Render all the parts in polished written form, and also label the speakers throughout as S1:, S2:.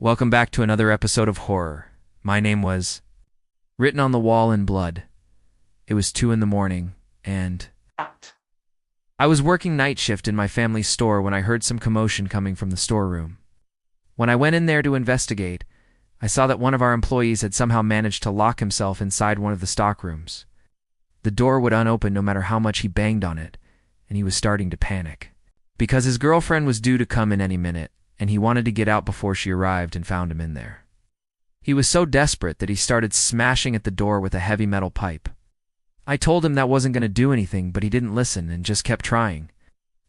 S1: Welcome back to another episode of horror. My name was written on the wall in blood. It was 2 in the morning, and I was working night shift in my family's store when I heard some commotion coming from the storeroom. When I went in there to investigate, I saw that one of our employees had somehow managed to lock himself inside one of the stockrooms. The door would unopen no matter how much he banged on it, and he was starting to panic. Because his girlfriend was due to come in any minute, and he wanted to get out before she arrived and found him in there. He was so desperate that he started smashing at the door with a heavy metal pipe. I told him that wasn't going to do anything, but he didn't listen and just kept trying.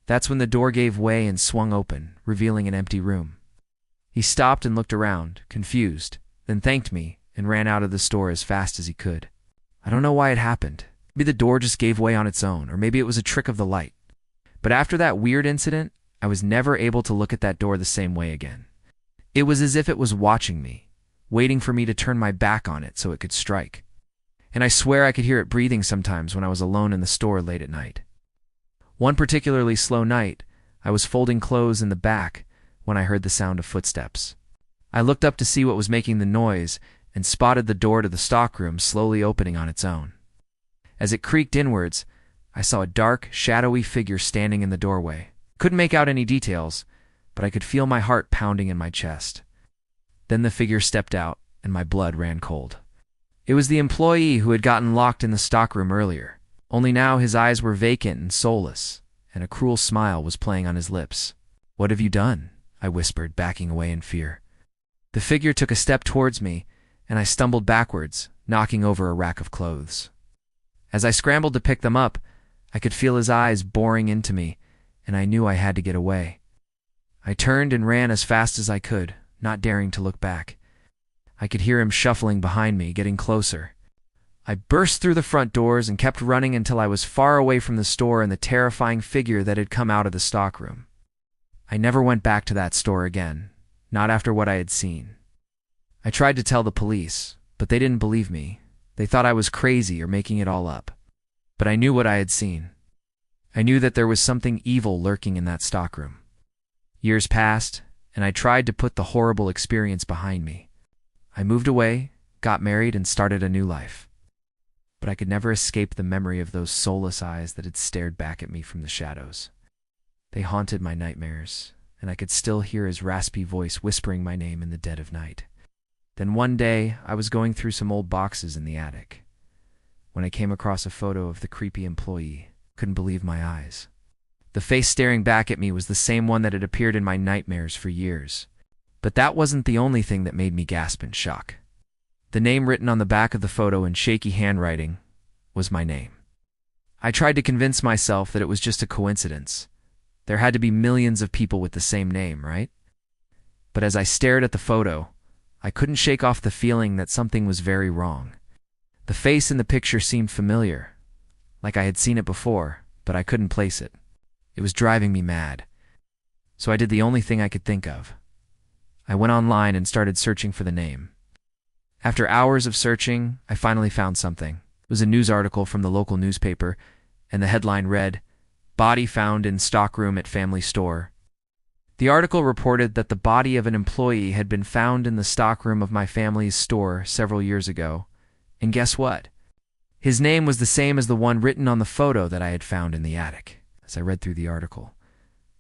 S1: That's when the door gave way and swung open, revealing an empty room. He stopped and looked around, confused, then thanked me and ran out of the store as fast as he could. I don't know why it happened. Maybe the door just gave way on its own, or maybe it was a trick of the light. But after that weird incident, I was never able to look at that door the same way again. It was as if it was watching me, waiting for me to turn my back on it so it could strike. And I swear I could hear it breathing sometimes when I was alone in the store late at night. One particularly slow night, I was folding clothes in the back when I heard the sound of footsteps. I looked up to see what was making the noise and spotted the door to the stockroom slowly opening on its own. As it creaked inwards, I saw a dark, shadowy figure standing in the doorway. Couldn't make out any details, but I could feel my heart pounding in my chest. Then the figure stepped out, and my blood ran cold. It was the employee who had gotten locked in the stockroom earlier, only now his eyes were vacant and soulless, and a cruel smile was playing on his lips. "What have you done?" I whispered, backing away in fear. The figure took a step towards me, and I stumbled backwards, knocking over a rack of clothes. As I scrambled to pick them up, I could feel his eyes boring into me, and I knew I had to get away. I turned and ran as fast as I could, not daring to look back. I could hear him shuffling behind me, getting closer. I burst through the front doors and kept running until I was far away from the store and the terrifying figure that had come out of the stockroom. I never went back to that store again, not after what I had seen. I tried to tell the police, but they didn't believe me. They thought I was crazy or making it all up. But I knew what I had seen. I knew that there was something evil lurking in that stockroom. Years passed, and I tried to put the horrible experience behind me. I moved away, got married, and started a new life. But I could never escape the memory of those soulless eyes that had stared back at me from the shadows. They haunted my nightmares, and I could still hear his raspy voice whispering my name in the dead of night. Then one day, I was going through some old boxes in the attic, when I came across a photo of the creepy employee. Couldn't believe my eyes. The face staring back at me was the same one that had appeared in my nightmares for years. But that wasn't the only thing that made me gasp in shock. The name written on the back of the photo in shaky handwriting was my name. I tried to convince myself that it was just a coincidence. There had to be millions of people with the same name, right? But as I stared at the photo, I couldn't shake off the feeling that something was very wrong. The face in the picture seemed familiar, like I had seen it before, but I couldn't place it. It was driving me mad. So I did the only thing I could think of. I went online and started searching for the name. After hours of searching, I finally found something. It was a news article from the local newspaper, and the headline read, "Body found in stockroom at family store." The article reported that the body of an employee had been found in the stockroom of my family's store several years ago. And guess what? His name was the same as the one written on the photo that I had found in the attic. As I read through the article,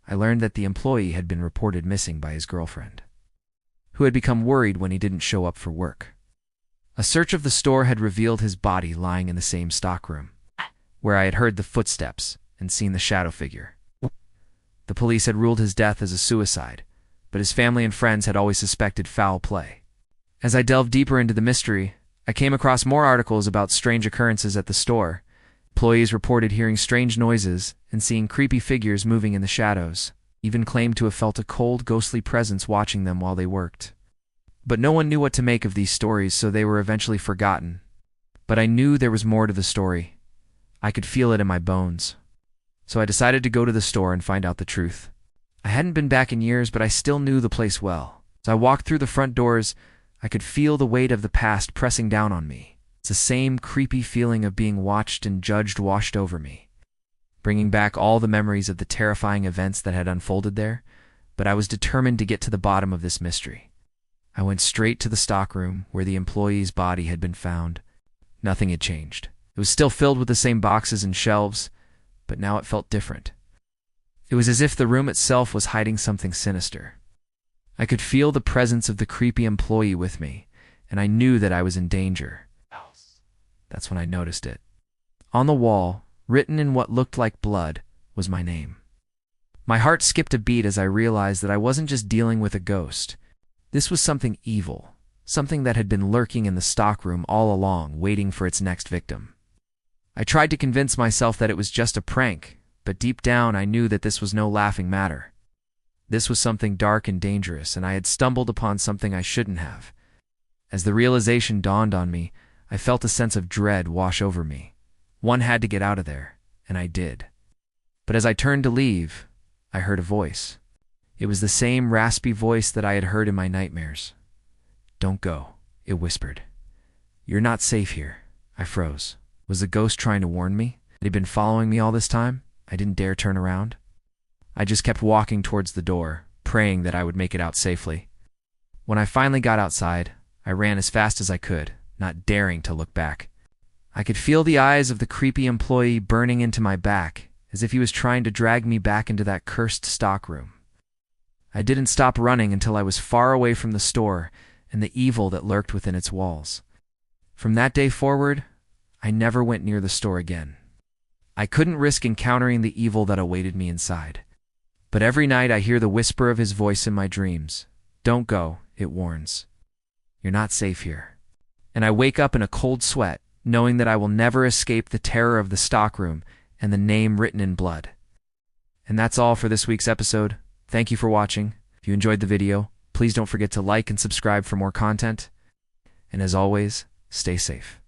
S1: I learned that the employee had been reported missing by his girlfriend, who had become worried when he didn't show up for work. A search of the store had revealed his body lying in the same stockroom, where I had heard the footsteps and seen the shadow figure. The police had ruled his death as a suicide, but his family and friends had always suspected foul play. As I delved deeper into the mystery, I came across more articles about strange occurrences at the store. Employees reported hearing strange noises and seeing creepy figures moving in the shadows, even claimed to have felt a cold, ghostly presence watching them while they worked. But no one knew what to make of these stories, so they were eventually forgotten. But I knew there was more to the story. I could feel it in my bones. So I decided to go to the store and find out the truth. I hadn't been back in years, but I still knew the place well. As I walked through the front doors, I could feel the weight of the past pressing down on me. It's the same creepy feeling of being watched and judged washed over me, bringing back all the memories of the terrifying events that had unfolded there, but I was determined to get to the bottom of this mystery. I went straight to the stockroom where the employee's body had been found. Nothing had changed. It was still filled with the same boxes and shelves, but now it felt different. It was as if the room itself was hiding something sinister. I could feel the presence of the creepy employee with me, and I knew that I was in danger. That's when I noticed it. On the wall, written in what looked like blood, was my name. My heart skipped a beat as I realized that I wasn't just dealing with a ghost. This was something evil, something that had been lurking in the stockroom all along, waiting for its next victim. I tried to convince myself that it was just a prank, but deep down I knew that this was no laughing matter. This was something dark and dangerous, and I had stumbled upon something I shouldn't have. As the realization dawned on me, I felt a sense of dread wash over me. One had to get out of there, and I did. But as I turned to leave, I heard a voice. It was the same raspy voice that I had heard in my nightmares. "Don't go," it whispered. "You're not safe here." I froze. Was the ghost trying to warn me? Had he been following me all this time? I didn't dare turn around. I just kept walking towards the door, praying that I would make it out safely. When I finally got outside, I ran as fast as I could, not daring to look back. I could feel the eyes of the creepy employee burning into my back, as if he was trying to drag me back into that cursed stockroom. I didn't stop running until I was far away from the store and the evil that lurked within its walls. From that day forward, I never went near the store again. I couldn't risk encountering the evil that awaited me inside. But every night I hear the whisper of his voice in my dreams. "Don't go," it warns. "You're not safe here." And I wake up in a cold sweat, knowing that I will never escape the terror of the stockroom and the name written in blood. And that's all for this week's episode. Thank you for watching. If you enjoyed the video, please don't forget to like and subscribe for more content. And as always, stay safe.